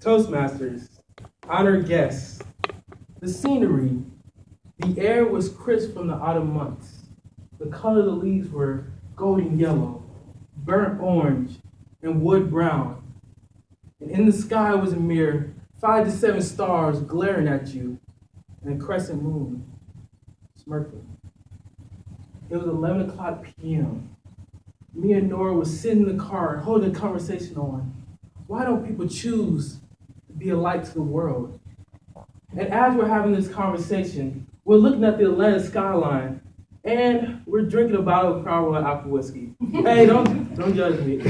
Toastmasters, honored guests, the scenery, the air was crisp from the autumn months. The color of the leaves were golden yellow, burnt orange, and wood brown. And in the sky was a mere 5 to 7 stars glaring at you, and a crescent moon smirking. It was 11 o'clock p.m. Me and Nora was sitting in the car holding a conversation on why don't people choose to be a light to the world? And as we're having this conversation, we're looking at the Atlanta skyline, and we're drinking a bottle of Crown Royal apple whiskey. Hey, don't judge me.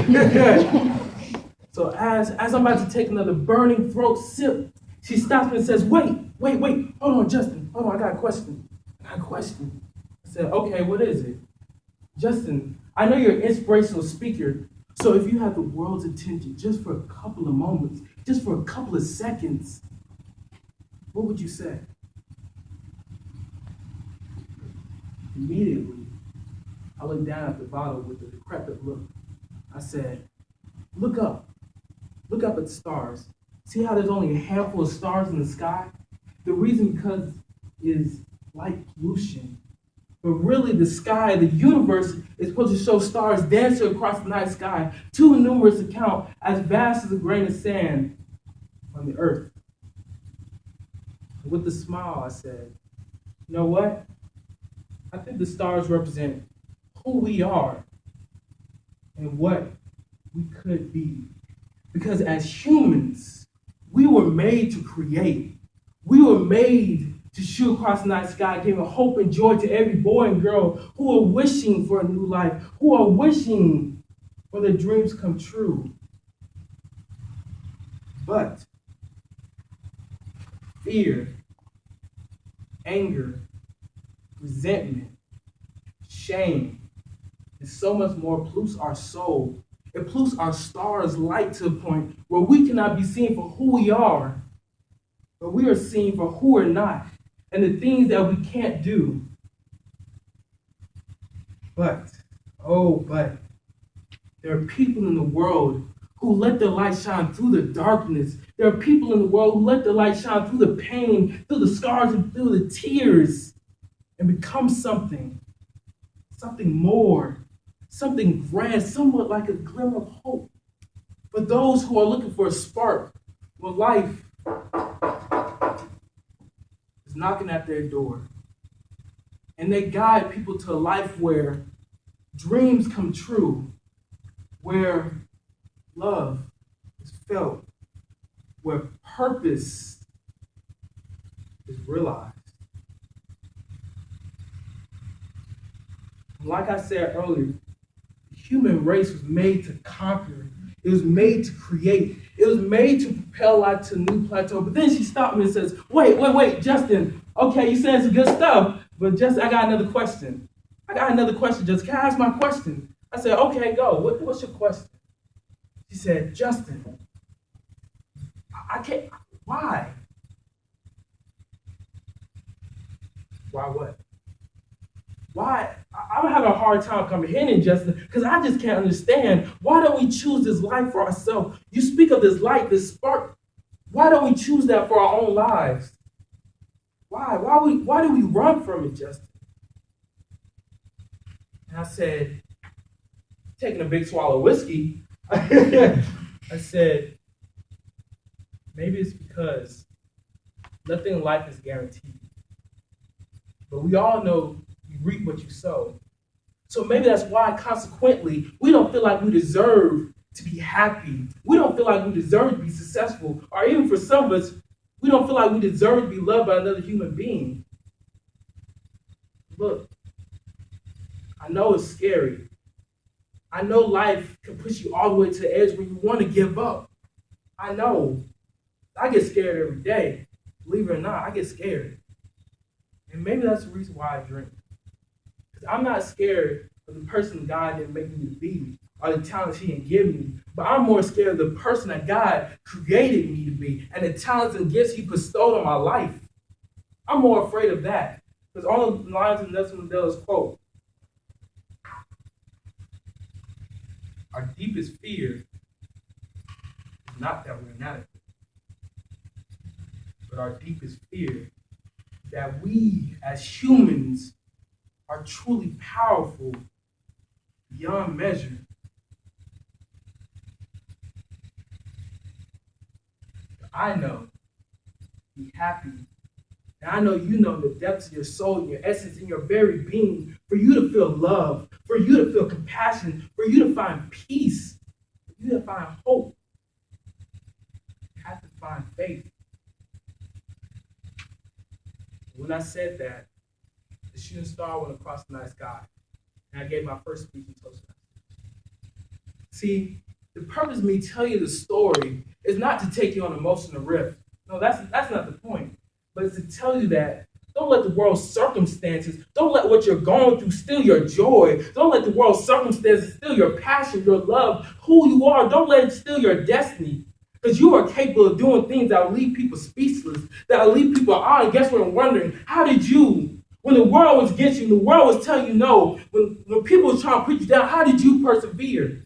So as I'm about to take another burning throat sip, she stops me and says, wait, hold on, Justin, hold on, I got a question. I said, okay, what is it? Justin, I know you're an inspirational speaker, so if you had the world's attention just for a couple of moments, just for a couple of seconds, what would you say? Immediately, I looked down at the bottle with a decrepit look. I said, look up at the stars. See how there's only a handful of stars in the sky? The reason because is light pollution. But really the sky, the universe, is supposed to show stars dancing across the night sky, too numerous to count, as vast as a grain of sand on the earth. And with a smile, I said, you know what? I think the stars represent who we are and what we could be. Because as humans, we were made to create. We were made to shoot across the night sky, giving hope and joy to every boy and girl who are wishing for a new life, who are wishing for their dreams come true. But fear, anger, resentment, shame, and so much more pollutes our soul. It pollutes our stars' light to the point where we cannot be seen for who we are, but we are seen for who we're not and the things that we can't do. But there are people in the world who let their light shine through the darkness. There are people in the world who let their light shine through the pain, through the scars, and through the tears, and become something more, something grand, somewhat like a glimmer of hope. For those who are looking for a spark when life is knocking at their door. And they guide people to a life where dreams come true, where love is felt, where purpose is realized. Like I said earlier, the human race was made to conquer. It was made to create. It was made to propel life to a new plateau. But then she stopped me and says, wait, Justin. Okay, you said some good stuff, but Justin, I got another question. Justin. Can I ask my question? I said, okay, go. What's your question? She said, Justin, I can't. Why? Why what? Why? I'm having a hard time comprehending, Justin, because I just can't understand. Why don't we choose this life for ourselves? You speak of this light, this spark. Why don't we choose that for our own lives? Why? Why do we run from it, Justin? And I said, taking a big swallow of whiskey, I said, maybe it's because nothing in life is guaranteed. But we all know you reap what you sow. So maybe that's why, consequently, we don't feel like we deserve to be happy. We don't feel like we deserve to be successful. Or even for some of us, we don't feel like we deserve to be loved by another human being. Look, I know it's scary. I know life can push you all the way to the edge where you want to give up. I know. I get scared every day. Believe it or not, I get scared. And maybe that's the reason why I drink. Because I'm not scared of the person God didn't make me to be or the talents he didn't give me. But I'm more scared of the person that God created me to be and the talents and gifts he bestowed on my life. I'm more afraid of that. Because all the lines in Nelson Mandela's quote, our deepest fear is not that we're inadequate. but our deepest fear, that we as humans are truly powerful beyond measure. I know, be happy. And I know you know the depths of your soul and your essence and your very being, for you to feel love, for you to feel compassion, for you to find peace, for you to find hope. You have to find faith. When I said that, the shooting star went across the night sky, and I gave my first speech in Toastmaster. See, the purpose of me telling you the story is not to take you on an emotional rift. No, that's not the point. But it's to tell you that don't let the world's circumstances, don't let what you're going through steal your joy. Don't let the world's circumstances steal your passion, your love, who you are. Don't let it steal your destiny. Because you are capable of doing things that will leave people speechless, that will leave people on. Guess what? I'm wondering, how did you, when the world was against you, the world was telling you no, when people were trying to put you down, how did you persevere?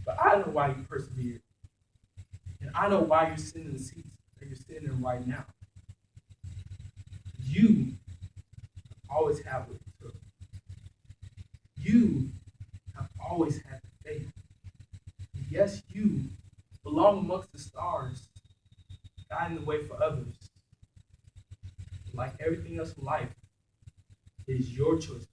But I know why you persevered. And I know why you're sitting in the seats that you're sitting in right now. You always have what it took. You have always had the faith. And yes, you belong amongst the stars, guiding the way for others. Like everything else in life, it is your choice